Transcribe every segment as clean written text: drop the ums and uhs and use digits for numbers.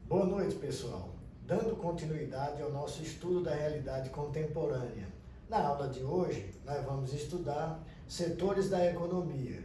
Boa noite, pessoal. Dando continuidade ao nosso estudo da realidade contemporânea. Na aula de hoje, nós vamos estudar setores da economia.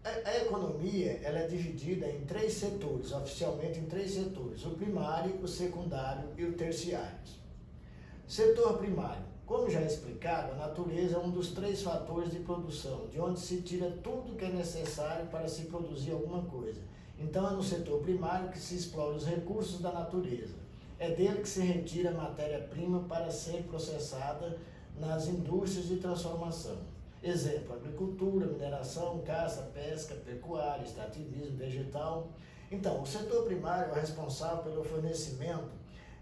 A economia ela é dividida em três setores, oficialmente em três setores: o primário, o secundário e o terciário. Setor primário. Como já explicado, a natureza é um dos três fatores de produção, de onde se tira tudo que é necessário para se produzir alguma coisa. Então é no setor primário que se explora os recursos da natureza. É dele que se retira a matéria-prima para ser processada nas indústrias de transformação. Exemplo: agricultura, mineração, caça, pesca, pecuária, extrativismo vegetal. Então, o setor primário é responsável pelo fornecimento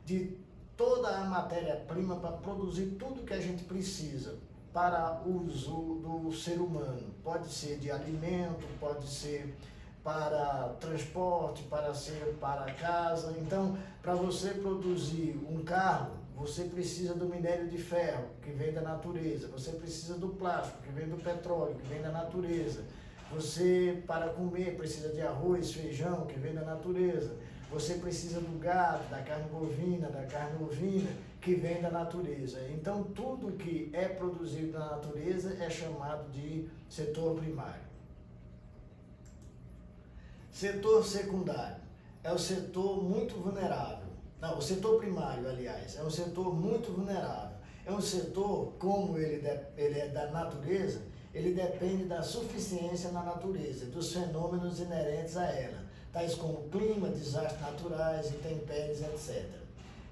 de toda a matéria-prima para produzir tudo que a gente precisa para o uso do ser humano. Pode ser de alimento, pode ser para transporte, para ser para casa. Então, para você produzir um carro, você precisa do minério de ferro, que vem da natureza. Você precisa do plástico, que vem do petróleo, que vem da natureza. Você, para comer, precisa de arroz, feijão, que vem da natureza. Você precisa do gado, da carne bovina, da carne ovina, que vem da natureza. Então, tudo que é produzido na natureza é chamado de setor primário. Setor secundário é o setor muito vulnerável. Não, o setor primário, aliás, é um setor muito vulnerável. É um setor, como ele é da natureza, ele depende da suficiência na natureza, dos fenômenos inerentes a ela, tais como clima, desastres naturais, intempéries, etc.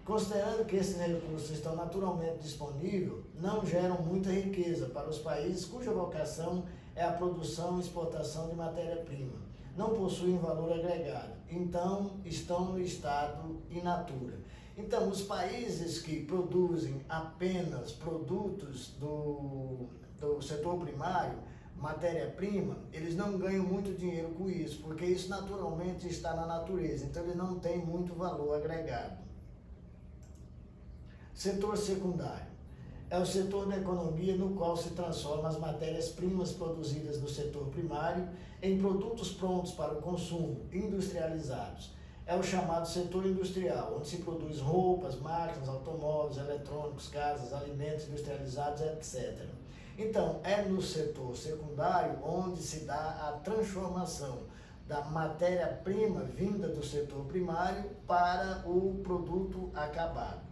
Considerando que esses recursos estão naturalmente disponíveis, não geram muita riqueza para os países cuja vocação é a produção e exportação de matéria-prima. Não possuem valor agregado, então estão no estado in natura. Então, os países que produzem apenas produtos do setor primário, matéria-prima, eles não ganham muito dinheiro com isso, porque isso naturalmente está na natureza, então ele não tem muito valor agregado. Setor secundário é o setor da economia no qual se transformam as matérias-primas produzidas no setor primário em produtos prontos para o consumo, industrializados. É o chamado setor industrial, onde se produz roupas, máquinas, automóveis, eletrônicos, casas, alimentos industrializados, etc. Então, é no setor secundário onde se dá a transformação da matéria-prima vinda do setor primário para o produto acabado.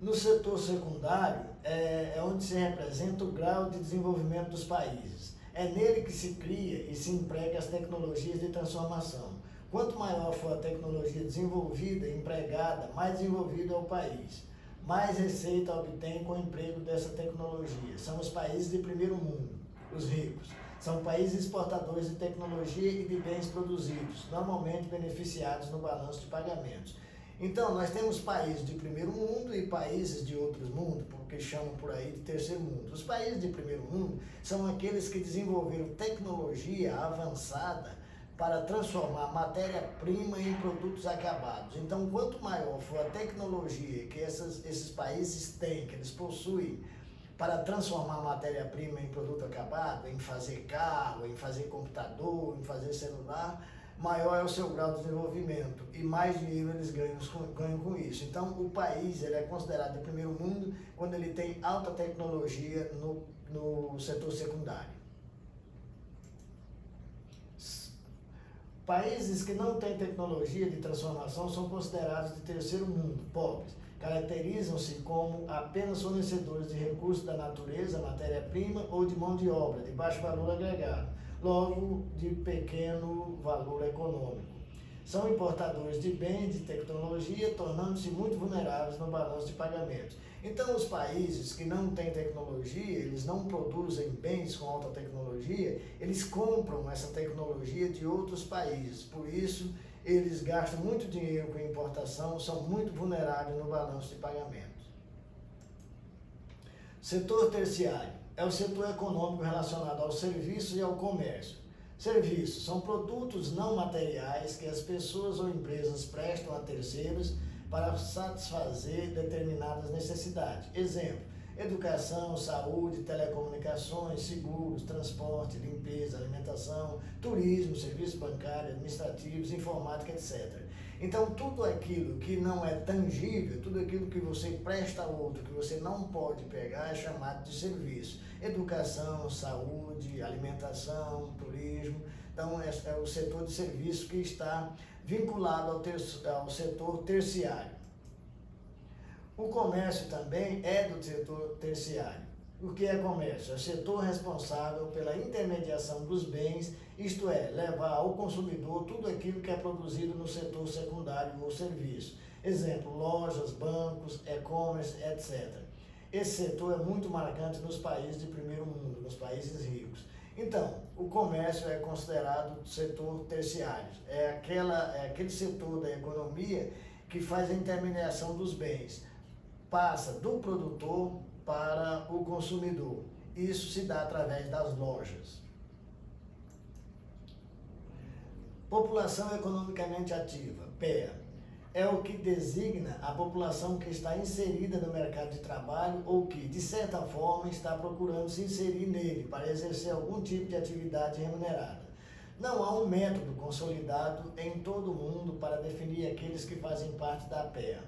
No setor secundário é onde se representa o grau de desenvolvimento dos países. É nele que se cria e se emprega as tecnologias de transformação. Quanto maior for a tecnologia desenvolvida e empregada, mais desenvolvido é o país. Mais receita obtém com o emprego dessa tecnologia. São os países de primeiro mundo, os ricos. São países exportadores de tecnologia e de bens produzidos, normalmente beneficiados no balanço de pagamentos. Então, nós temos países de primeiro mundo e países de outros mundos, porque chamam por aí de terceiro mundo. Os países de primeiro mundo são aqueles que desenvolveram tecnologia avançada para transformar matéria-prima em produtos acabados. Então, quanto maior for a tecnologia que esses países têm, que eles possuem, para transformar matéria-prima em produto acabado, em fazer carro, em fazer computador, em fazer celular, maior é o seu grau de desenvolvimento e mais dinheiro eles ganham com isso. Então, o país ele é considerado de primeiro mundo quando ele tem alta tecnologia no setor secundário. Países que não têm tecnologia de transformação são considerados de terceiro mundo, pobres. Caracterizam-se como apenas fornecedores de recursos da natureza, matéria-prima ou de mão de obra, de baixo valor agregado, logo de pequeno valor econômico. São importadores de bens, de tecnologia, tornando-se muito vulneráveis no balanço de pagamentos. Então, os países que não têm tecnologia, eles não produzem bens com alta tecnologia, eles compram essa tecnologia de outros países. Por isso, eles gastam muito dinheiro com importação, são muito vulneráveis no balanço de pagamentos. Setor terciário é o setor econômico relacionado aos serviços e ao comércio. Serviços são produtos não materiais que as pessoas ou empresas prestam a terceiros para satisfazer determinadas necessidades. Exemplo: educação, saúde, telecomunicações, seguros, transporte, limpeza, alimentação, turismo, serviços bancários, administrativos, informática, etc. Então, tudo aquilo que não é tangível, tudo aquilo que você presta a outro, que você não pode pegar, é chamado de serviço. Educação, saúde, alimentação, turismo. Então, é o setor de serviço que está vinculado ao setor terciário. O comércio também é do setor terciário. O que é comércio? É o setor responsável pela intermediação dos bens, isto é, levar ao consumidor tudo aquilo que é produzido no setor secundário ou serviço. Exemplo, lojas, bancos, e-commerce, etc. Esse setor é muito marcante nos países de primeiro mundo, nos países ricos. Então, o comércio é considerado setor terciário. É aquele setor da economia que faz a intermediação dos bens. Passa do produtor para o consumidor. Isso se dá através das lojas. População economicamente ativa, PEA, é o que designa a população que está inserida no mercado de trabalho ou que, de certa forma, está procurando se inserir nele para exercer algum tipo de atividade remunerada. Não há um método consolidado em todo o mundo para definir aqueles que fazem parte da PEA.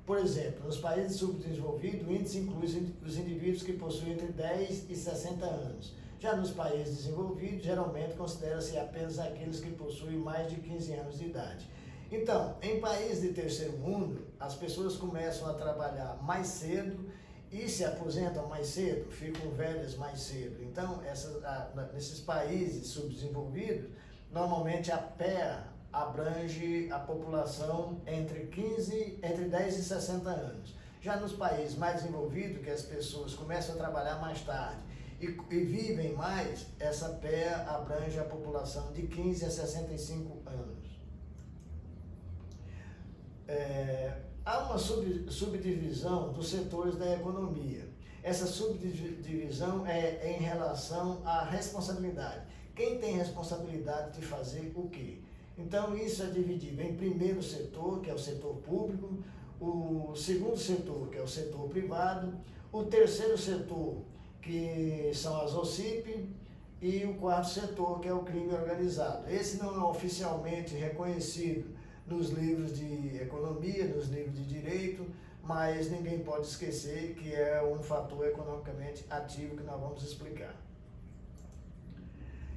Por exemplo, nos países subdesenvolvidos, o índice inclui os indivíduos que possuem entre 10 e 60 anos. Já nos países desenvolvidos, geralmente considera-se apenas aqueles que possuem mais de 15 anos de idade. Então, em países de terceiro mundo, as pessoas começam a trabalhar mais cedo e se aposentam mais cedo, ficam velhas mais cedo. Então, nesses países subdesenvolvidos, normalmente a PEA abrange a população entre 10 e 60 anos. Já nos países mais desenvolvidos, que as pessoas começam a trabalhar mais tarde e vivem mais, essa PEA abrange a população de 15 a 65 anos. Há uma subdivisão dos setores da economia. Essa subdivisão é em relação à responsabilidade. Quem tem responsabilidade de fazer o quê? Então, isso é dividido em primeiro setor, que é o setor público, o segundo setor, que é o setor privado, o terceiro setor, que são as OCIP, e o quarto setor, que é o crime organizado. Esse não é oficialmente reconhecido nos livros de economia, nos livros de direito, mas ninguém pode esquecer que é um fator economicamente ativo que nós vamos explicar.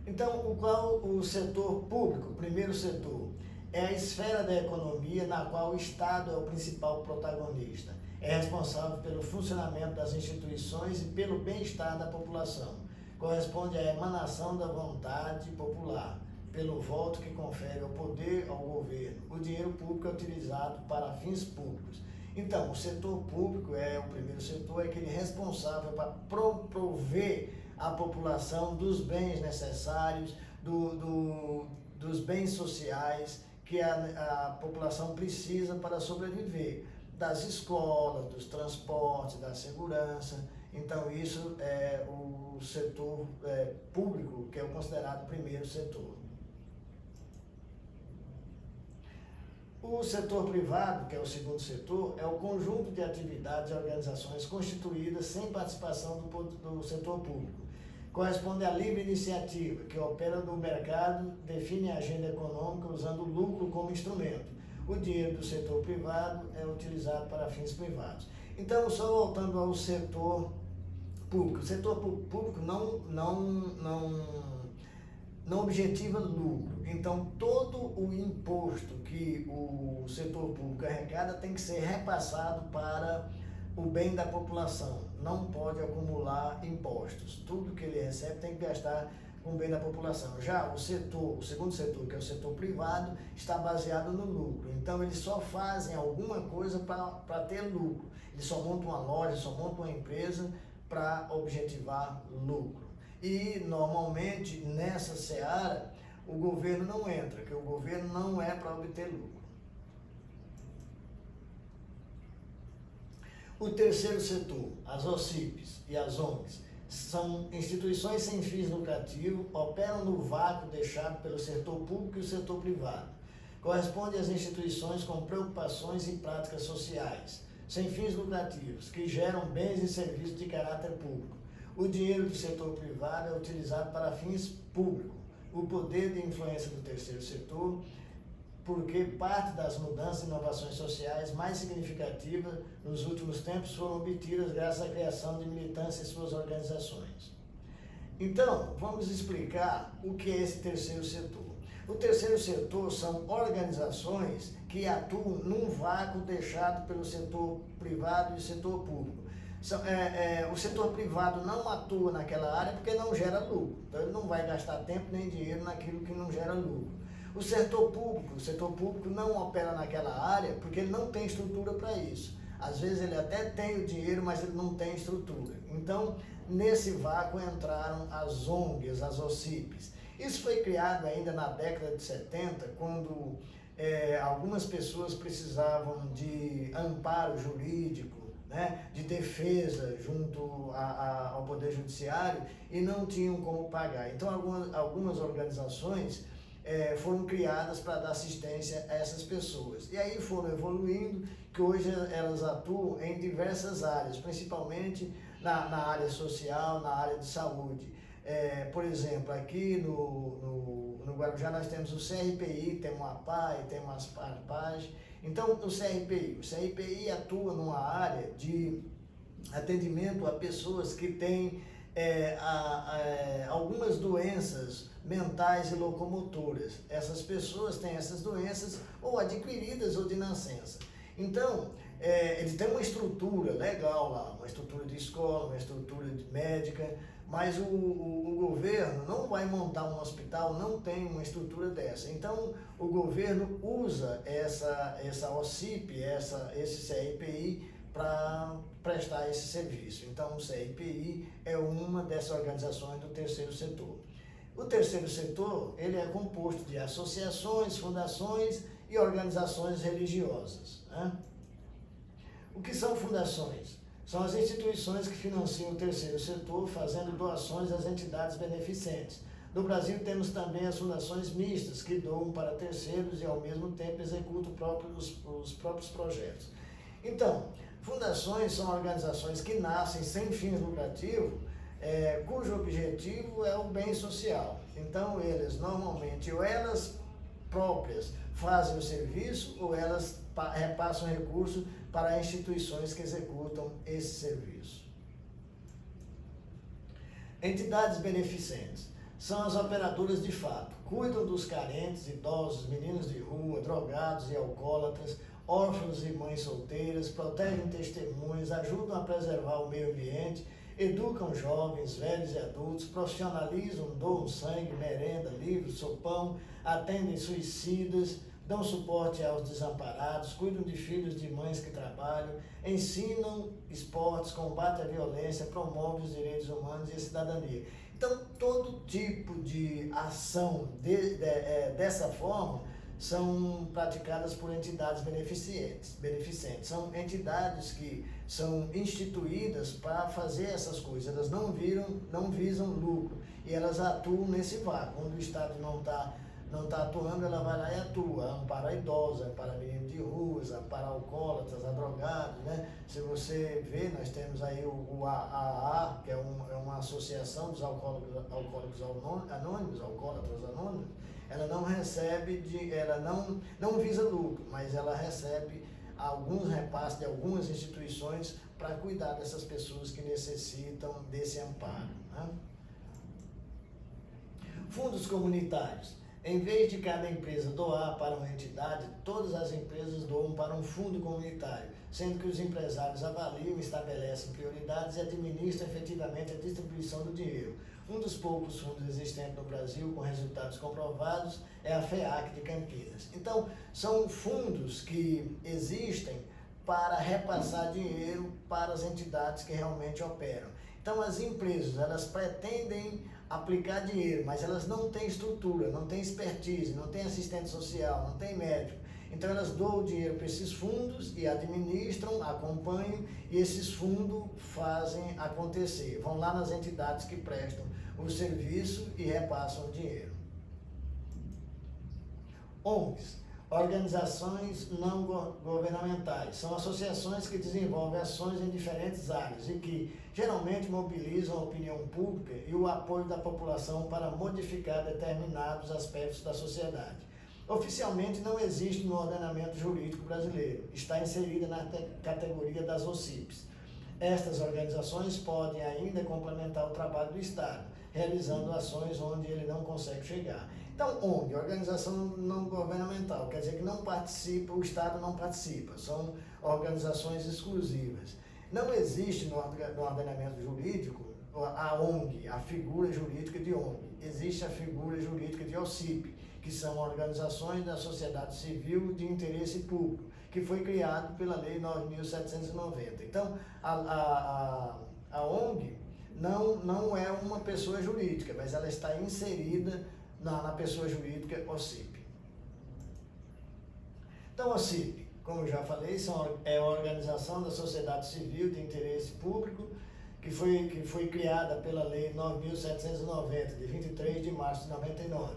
Então, o setor público, o primeiro setor, é a esfera da economia na qual o Estado é o principal protagonista. É responsável pelo funcionamento das instituições e pelo bem-estar da população. Corresponde à emanação da vontade popular, pelo voto que confere o poder ao governo. O dinheiro público é utilizado para fins públicos. Então, o setor público o primeiro setor, é aquele responsável para prover à população dos bens necessários, dos bens sociais que a população precisa para sobreviver, das escolas, dos transportes, da segurança. Então, isso é o setor público, que é o considerado primeiro setor. O setor privado, que é o segundo setor, é o conjunto de atividades e organizações constituídas sem participação do setor público. Corresponde à livre iniciativa, que opera no mercado, define a agenda econômica usando o lucro como instrumento. O dinheiro do setor privado é utilizado para fins privados. Então, só voltando ao setor público. O setor público não objetiva lucro. Então, todo o imposto que o setor público arrecada tem que ser repassado para o bem da população. Não pode acumular impostos. Tudo que ele recebe tem que gastar com o bem da população. Já o segundo setor, que é o setor privado, está baseado no lucro. Então, eles só fazem alguma coisa para ter lucro. Eles só montam uma loja, só montam uma empresa para objetivar lucro. E, normalmente, nessa seara, o governo não entra, porque o governo não é para obter lucro. O terceiro setor, as OCIPs e as ONGs, são instituições sem fins lucrativos, operam no vácuo deixado pelo setor público e o setor privado. Corresponde às instituições com preocupações e práticas sociais. sem fins lucrativos, que geram bens e serviços de caráter público. O dinheiro do setor privado é utilizado para fins públicos. O poder de influência do terceiro setor, porque parte das mudanças e inovações sociais mais significativas nos últimos tempos foram obtidas graças à criação de militância em suas organizações. Então, vamos explicar o que é esse terceiro setor. O terceiro setor são organizações que atuam num vácuo deixado pelo setor privado e setor público. O setor privado não atua naquela área porque não gera lucro, então ele não vai gastar tempo nem dinheiro naquilo que não gera lucro. O setor público não opera naquela área porque ele não tem estrutura para isso. Às vezes ele até tem o dinheiro, mas ele não tem estrutura. Então, nesse vácuo entraram as ONGs, as OCIPs. Isso foi criado ainda na década de 70, quando algumas pessoas precisavam de amparo jurídico, né, de defesa junto ao Poder Judiciário e não tinham como pagar. Então, algumas organizações foram criadas para dar assistência a essas pessoas. E aí foram evoluindo, que hoje elas atuam em diversas áreas, principalmente na área social, na área de saúde. Por exemplo, aqui no Guarujá nós temos o CRPI, temos a APAE, temos a ARPAGE. Então, o CRPI atua numa área de atendimento a pessoas que têm algumas doenças mentais e locomotoras. Essas pessoas têm essas doenças ou adquiridas ou de nascença. Então, eles têm uma estrutura legal lá, uma estrutura de escola, uma estrutura médica, mas o governo não vai montar um hospital, não tem uma estrutura dessa. Então, o governo usa essa OCIP, esse CRPI, para prestar esse serviço. Então, o CRPI é uma dessas organizações do terceiro setor. O terceiro setor, ele é composto de associações, fundações e organizações religiosas, né? O que são fundações? São as instituições que financiam o terceiro setor, fazendo doações às entidades beneficentes. No Brasil, temos também as fundações mistas, que doam para terceiros e, ao mesmo tempo, executam os próprios projetos. Então, fundações são organizações que nascem sem fins lucrativos, cujo objetivo é o bem social. Então, eles normalmente, ou elas próprias fazem o serviço, ou elas repassam recursos para instituições que executam esse serviço. Entidades beneficentes são as operadoras de fato, cuidam dos carentes, idosos, meninos de rua, drogados e alcoólatras, órfãos e mães solteiras, protegem testemunhas, ajudam a preservar o meio ambiente, educam jovens, velhos e adultos, profissionalizam, doam sangue, merenda, livros, sopão, atendem suicidas, dão suporte aos desamparados, cuidam de filhos de mães que trabalham, ensinam esportes, combatem a violência, promovem os direitos humanos e a cidadania. Então, todo tipo de ação dessa forma são praticadas por entidades beneficentes. São entidades que são instituídas para fazer essas coisas. Elas não visam lucro e elas atuam nesse vácuo. Quando o Estado não está atuando, ela vai lá e atua, ampara idosos, ampara menino de ruas, ampara alcoólatras, drogados, né? Se você vê, nós temos aí o AAA, que é uma associação dos alcoólicos anônimos, alcoólatras anônimos. Ela não recebe, ela não visa lucro, mas ela recebe alguns repasses de algumas instituições para cuidar dessas pessoas que necessitam desse amparo, né? Fundos comunitários. Em vez de cada empresa doar para uma entidade, todas as empresas doam para um fundo comunitário, sendo que os empresários avaliam, estabelecem prioridades e administram efetivamente a distribuição do dinheiro. Um dos poucos fundos existentes no Brasil com resultados comprovados é a FEAC de Campinas. Então, são fundos que existem para repassar dinheiro para as entidades que realmente operam. Então, as empresas, elas pretendem aplicar dinheiro, mas elas não têm estrutura, não têm expertise, não têm assistente social, não têm médico. Então, elas doam o dinheiro para esses fundos e administram, acompanham, e esses fundos fazem acontecer. Vão lá nas entidades que prestam o serviço e repassam o dinheiro. ONGs. Organizações não governamentais são associações que desenvolvem ações em diferentes áreas e que geralmente mobilizam a opinião pública e o apoio da população para modificar determinados aspectos da sociedade. Oficialmente não existe no ordenamento jurídico brasileiro, está inserida na categoria das OCIPs. Estas organizações podem ainda complementar o trabalho do Estado, realizando ações onde ele não consegue chegar. Então, ONG, organização não governamental, quer dizer que não participa, o Estado não participa, são organizações exclusivas. Não existe no ordenamento jurídico a ONG, a figura jurídica de ONG. Existe a figura jurídica de OCIP, que são organizações da sociedade civil de interesse público, que foi criado pela Lei 9.790. Então, a ONG não é uma pessoa jurídica, mas ela está inserida na pessoa jurídica OCIP. Então, OCIP, como eu já falei, é a organização da sociedade civil de interesse público que foi criada pela Lei 9.790, de 23 de março de 99.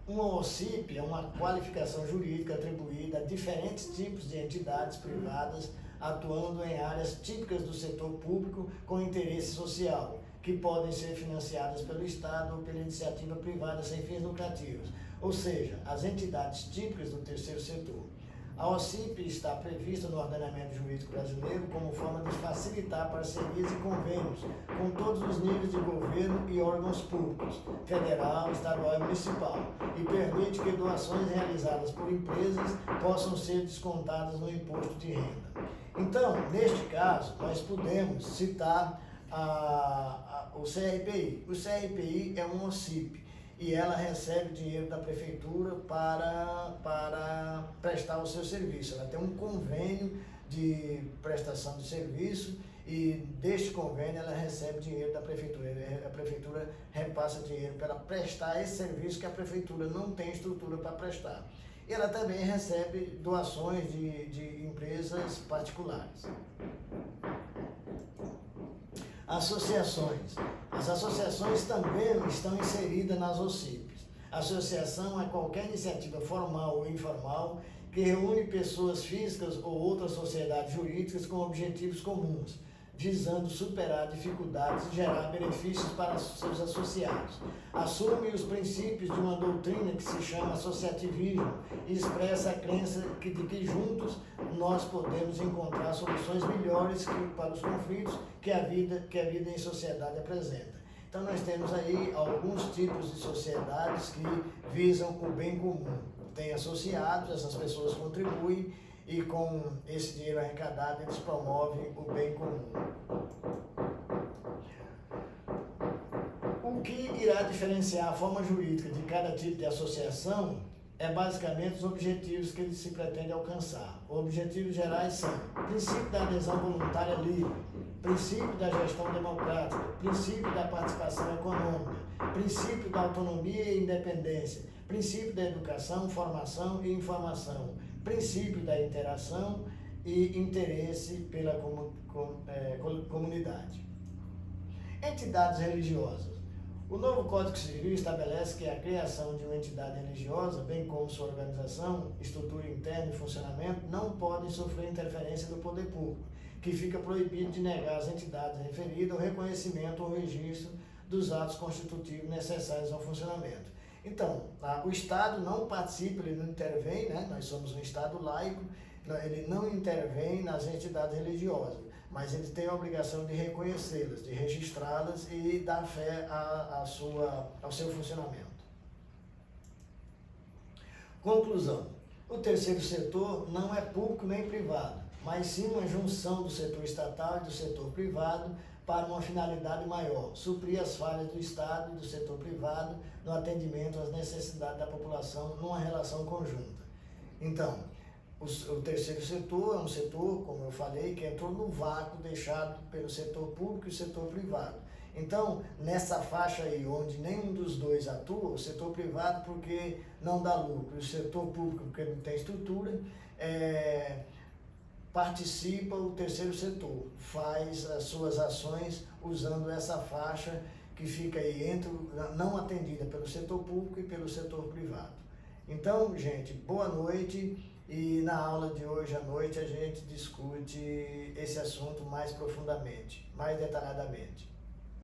Uma OCIP é uma qualificação jurídica atribuída a diferentes tipos de entidades privadas atuando em áreas típicas do setor público com interesse social, que podem ser financiadas pelo Estado ou pela iniciativa privada sem fins lucrativos, ou seja, as entidades típicas do terceiro setor. A OCIP está prevista no ordenamento jurídico brasileiro como forma de facilitar parcerias e convênios com todos os níveis de governo e órgãos públicos, federal, estadual e municipal, e permite que doações realizadas por empresas possam ser descontadas no imposto de renda. Então, neste caso, nós podemos citar o CRPI. O CRPI é uma OCIP e ela recebe dinheiro da prefeitura para prestar o seu serviço. Ela tem um convênio de prestação de serviço e deste convênio ela recebe dinheiro da prefeitura. A prefeitura repassa dinheiro para prestar esse serviço que a prefeitura não tem estrutura para prestar. E ela também recebe doações de empresas particulares. Associações. As associações também estão inseridas nas OCIPs. Associação é qualquer iniciativa formal ou informal que reúne pessoas físicas ou outras sociedades jurídicas com objetivos comuns, visando superar dificuldades e gerar benefícios para seus associados. Assume os princípios de uma doutrina que se chama associativismo e expressa a crença de que juntos nós podemos encontrar soluções melhores para os conflitos que a vida em sociedade apresenta. Então nós temos aí alguns tipos de sociedades que visam o bem comum. Tem associados, essas pessoas contribuem e com esse dinheiro arrecadado eles promovem o bem comum. O que irá diferenciar a forma jurídica de cada tipo de associação é basicamente os objetivos que ele se pretende alcançar. Os objetivos gerais são princípio da adesão voluntária livre, princípio da gestão democrática, princípio da participação econômica, princípio da autonomia e independência, princípio da educação, formação e informação, princípio da interação e interesse pela comunidade. Entidades religiosas. O novo Código Civil estabelece que a criação de uma entidade religiosa, bem como sua organização, estrutura interna e funcionamento, não podem sofrer interferência do poder público, que fica proibido de negar às entidades referidas o reconhecimento ou registro dos atos constitutivos necessários ao funcionamento. Então, o Estado não participa, ele não intervém, né? Nós somos um Estado laico, ele não intervém nas entidades religiosas, mas ele tem a obrigação de reconhecê-las, de registrá-las e dar fé ao seu funcionamento. Conclusão. O terceiro setor não é público nem privado, mas sim uma junção do setor estatal e do setor privado para uma finalidade maior, suprir as falhas do Estado e do setor privado no atendimento às necessidades da população numa relação conjunta. Então, o terceiro setor é um setor, como eu falei, que entrou no vácuo deixado pelo setor público e o setor privado. Então, nessa faixa aí, onde nenhum dos dois atua, o setor privado porque não dá lucro, e o setor público porque não tem estrutura, participa o terceiro setor, faz as suas ações usando essa faixa que fica aí não atendida pelo setor público e pelo setor privado. Então, gente, boa noite, e na aula de hoje à noite a gente discute esse assunto mais profundamente, mais detalhadamente.